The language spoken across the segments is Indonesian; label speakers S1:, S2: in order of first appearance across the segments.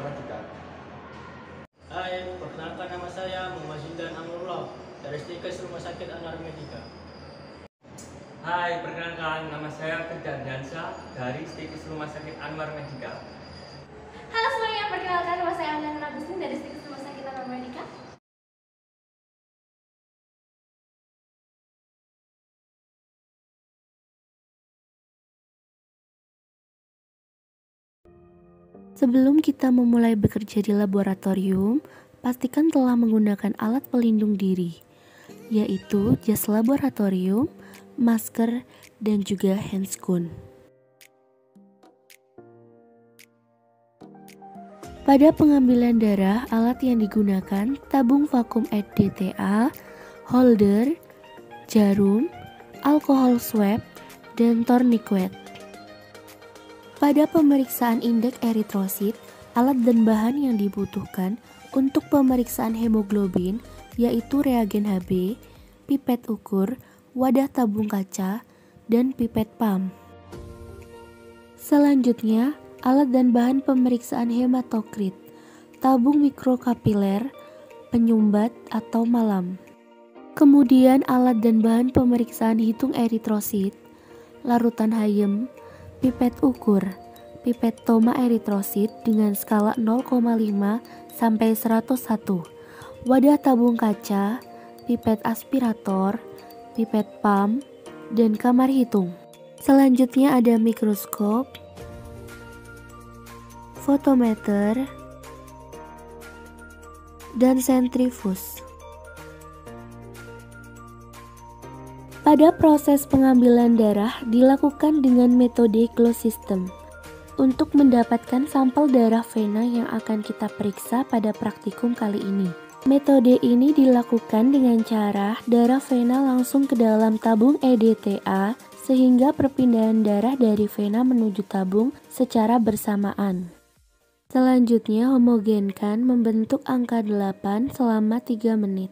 S1: Medika.
S2: Hai, perkenalkan nama saya Muhammad Zildan Amrullah dari Stikes Rumah Sakit Anwar Medika.
S3: Hai, perkenalkan nama saya Firdan Dansa dari Stikes Rumah Sakit Anwar Medika.
S4: Halo semuanya, perkenalkan nama saya Anna Agustin dari Stikes Rumah Sakit Anwar Medika.
S5: Sebelum kita memulai bekerja di laboratorium, pastikan telah menggunakan alat pelindung diri, yaitu jas laboratorium, masker, dan juga handscoon. Pada pengambilan darah, alat yang digunakan tabung vakum EDTA, holder, jarum, alkohol swab, dan tourniquet. Pada pemeriksaan indeks eritrosit, alat dan bahan yang dibutuhkan untuk pemeriksaan hemoglobin yaitu reagen HB, pipet ukur, wadah tabung kaca, dan pipet pump. Selanjutnya, alat dan bahan pemeriksaan hematokrit, tabung mikrokapiler, penyumbat atau malam. Kemudian alat dan bahan pemeriksaan hitung eritrosit, larutan Hayem, pipet ukur, pipet toma eritrosit dengan skala 0,5 sampai 101, wadah tabung kaca, pipet aspirator, pipet pump, dan kamar hitung. Selanjutnya ada mikroskop, fotometer, dan sentrifus. Pada proses pengambilan darah dilakukan dengan metode closed system untuk mendapatkan sampel darah vena yang akan kita periksa pada praktikum kali ini. Metode ini dilakukan dengan cara darah vena langsung ke dalam tabung EDTA sehingga perpindahan darah dari vena menuju tabung secara bersamaan. Selanjutnya homogenkan membentuk angka 8 selama 3 menit.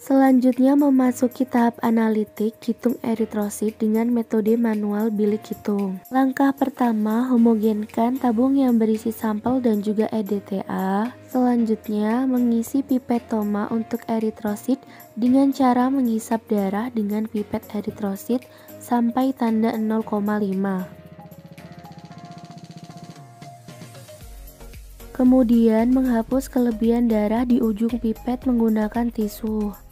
S5: Selanjutnya memasuki tahap analitik hitung eritrosit dengan metode manual bilik hitung. Langkah pertama, homogenkan tabung yang berisi sampel dan juga EDTA. Selanjutnya, mengisi pipet toma untuk eritrosit dengan cara menghisap darah dengan pipet eritrosit sampai tanda 0,5. Kemudian menghapus kelebihan darah di ujung pipet menggunakan tisu.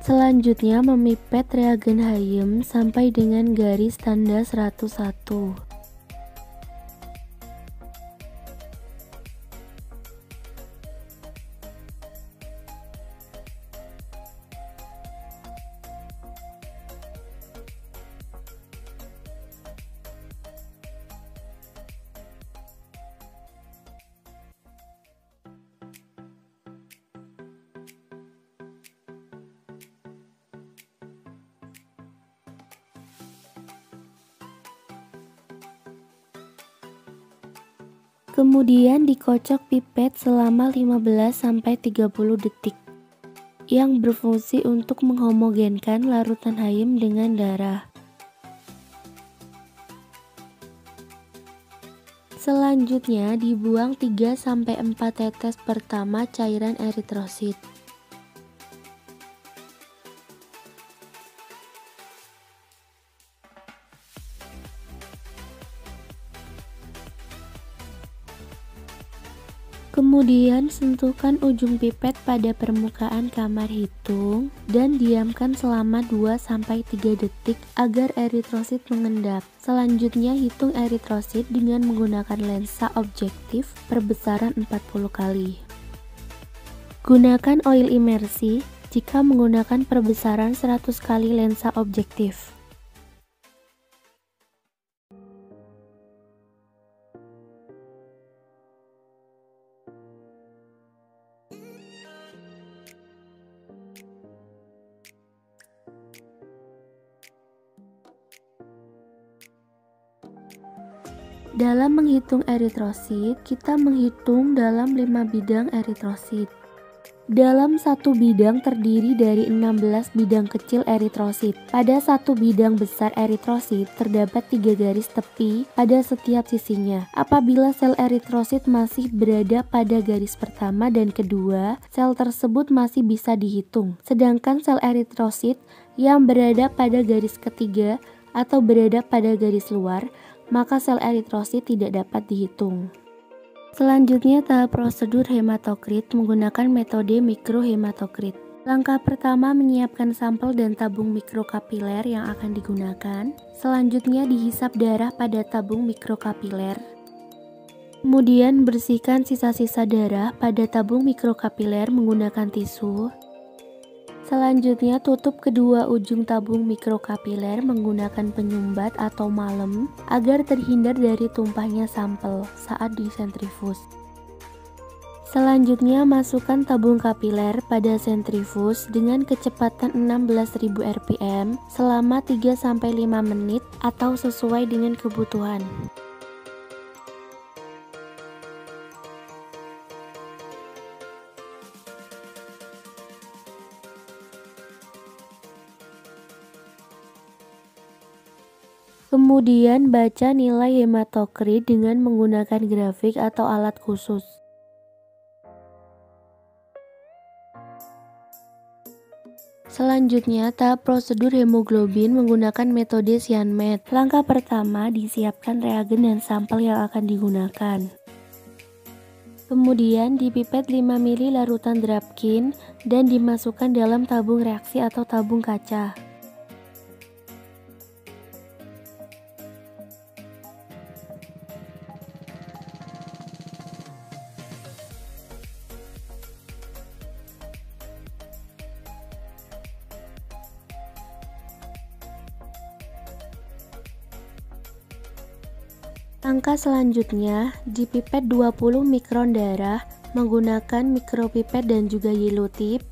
S5: Selanjutnya memipet reagen Hayem sampai dengan garis tanda 101. Kemudian dikocok pipet selama 15-30 detik yang berfungsi untuk menghomogenkan larutan Hayem dengan darah. Selanjutnya dibuang 3-4 tetes pertama cairan eritrosit. Kemudian sentuhkan ujung pipet pada permukaan kamar hitung dan diamkan selama 2-3 detik agar eritrosit mengendap. Selanjutnya hitung eritrosit dengan menggunakan lensa objektif perbesaran 40 kali. Gunakan oil imersi jika menggunakan perbesaran 100 kali lensa objektif. Dalam menghitung eritrosit, kita menghitung dalam 5 bidang eritrosit. Dalam satu bidang terdiri dari 16 bidang kecil eritrosit. Pada satu bidang besar eritrosit terdapat 3 garis tepi pada setiap sisinya. Apabila sel eritrosit masih berada pada garis pertama dan kedua, sel tersebut masih bisa dihitung. Sedangkan sel eritrosit yang berada pada garis ketiga atau berada pada garis luar, maka sel eritrosit tidak dapat dihitung. Selanjutnya, tahap prosedur hematokrit menggunakan metode mikrohematokrit. Langkah pertama, menyiapkan sampel dan tabung mikrokapiler yang akan digunakan. Selanjutnya, dihisap darah pada tabung mikrokapiler. Kemudian, bersihkan sisa-sisa darah pada tabung mikrokapiler menggunakan tisu. Selanjutnya, tutup kedua ujung tabung mikrokapiler menggunakan penyumbat atau malem agar terhindar dari tumpahnya sampel saat disentrifus. Selanjutnya, masukkan tabung kapiler pada sentrifus dengan kecepatan 16.000 rpm selama 3-5 menit atau sesuai dengan kebutuhan. Kemudian baca nilai hematokrit dengan menggunakan grafik atau alat khusus. Selanjutnya, tahap prosedur hemoglobin menggunakan metode Sianmet. Langkah pertama, disiapkan reagen dan sampel yang akan digunakan. Kemudian dipipet 5 ml larutan Drapkin dan dimasukkan dalam tabung reaksi atau tabung kaca. Langkah selanjutnya, dipipet 20 mikron darah menggunakan mikropipet dan juga yellow tip.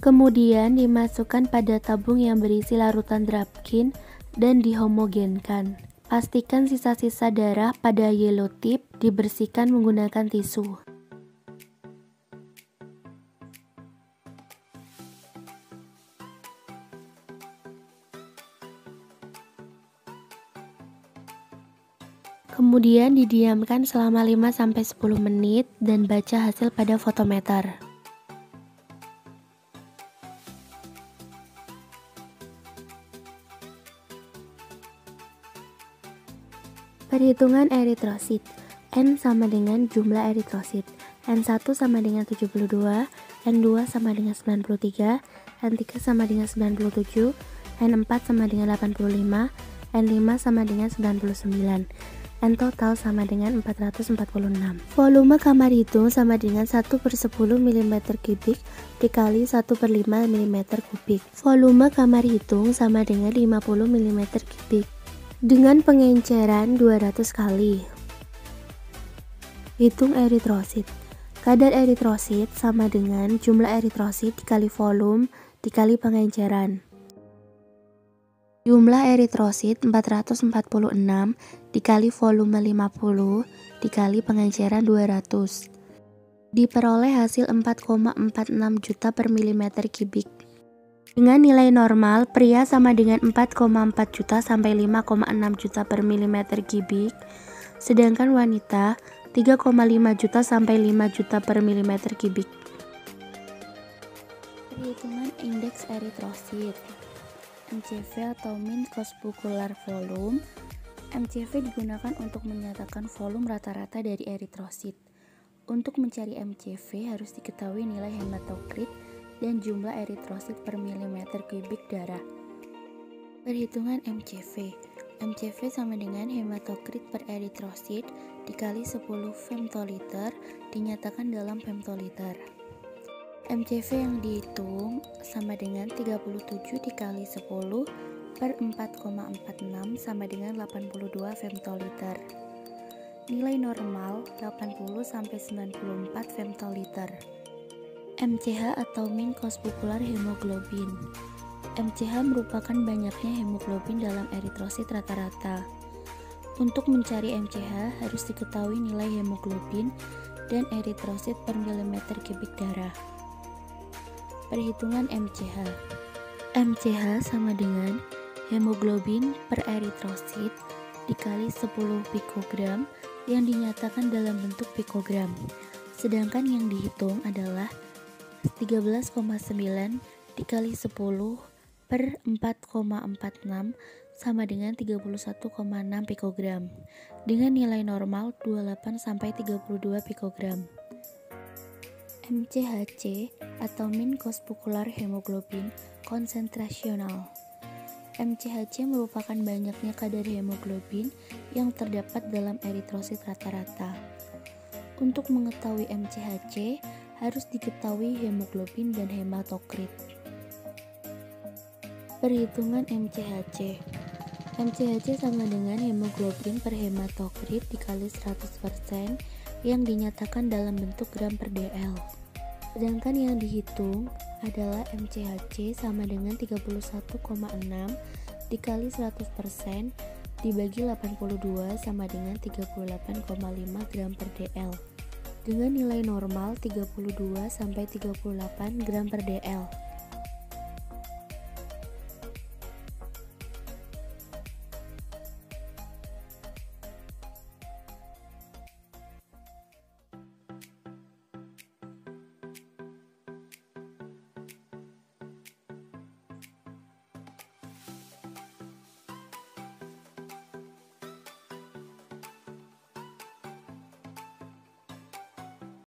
S5: Kemudian dimasukkan pada tabung yang berisi larutan Drapkin dan dihomogenkan. Pastikan sisa-sisa darah pada yellow tip dibersihkan menggunakan tisu. Kemudian didiamkan selama 5-10 menit dan baca hasil pada fotometer. Perhitungan eritrosit. N sama dengan jumlah eritrosit. N1 sama dengan 72, N2 sama dengan 93, N3 sama dengan 97, N4 sama dengan 85, N5 sama dengan 99. N total sama dengan 446. Volume kamar hitung sama dengan 1/10 mm3 dikali 1/5 mm3. Volume kamar hitung sama dengan 50 mm3 dengan pengenceran 200 kali. Hitung eritrosit. Kadar eritrosit sama dengan jumlah eritrosit dikali volume dikali pengenceran. Jumlah eritrosit 446 dikali volume 50 dikali pengenceran 200. Diperoleh hasil 4,46 juta per milimeter kubik. Dengan nilai normal, pria sama dengan 4,4 juta sampai 5,6 juta per milimeter kubik, sedangkan wanita 3,5 juta sampai 5 juta per milimeter kubik. Perhitungan indeks eritrosit. MCV atau mean cosbucular volume. MCV digunakan untuk menyatakan volume rata-rata dari eritrosit. Untuk mencari MCV harus diketahui nilai hematokrit dan jumlah eritrosit per milimeter kubik darah. Perhitungan MCV. MCV sama dengan hematokrit per eritrosit dikali 10 femtoliter dinyatakan dalam femtoliter. MCV yang dihitung sama dengan 37 dikali 10 per 4,46 sama dengan 82 femtoliter. Nilai normal 80 sampai 94 femtoliter. MCH atau mean cosbucular hemoglobin. MCH merupakan banyaknya hemoglobin dalam eritrosit rata-rata. Untuk mencari MCH harus diketahui nilai hemoglobin dan eritrosit per milimeter kubik darah. Perhitungan MCH. MCH sama dengan hemoglobin per eritrosit dikali 10 pikogram yang dinyatakan dalam bentuk pikogram. Sedangkan yang dihitung adalah 13,9 dikali 10 per 4,46 sama dengan 31,6 pikogram dengan nilai normal 28-32 pikogram. MCHC atau mean cospucular hemoglobin konsentrasional. MCHC merupakan banyaknya kadar hemoglobin yang terdapat dalam eritrosit rata-rata. Untuk mengetahui MCHC harus diketahui hemoglobin dan hematokrit. Perhitungan MCHC. MCHC sama dengan hemoglobin per hematokrit dikali 100% yang dinyatakan dalam bentuk gram per dl. Sedangkan yang dihitung adalah MCHC sama dengan 31,6 dikali 100% dibagi 82 sama dengan 38,5 gram per dl dengan nilai normal 32-38 gram per dl.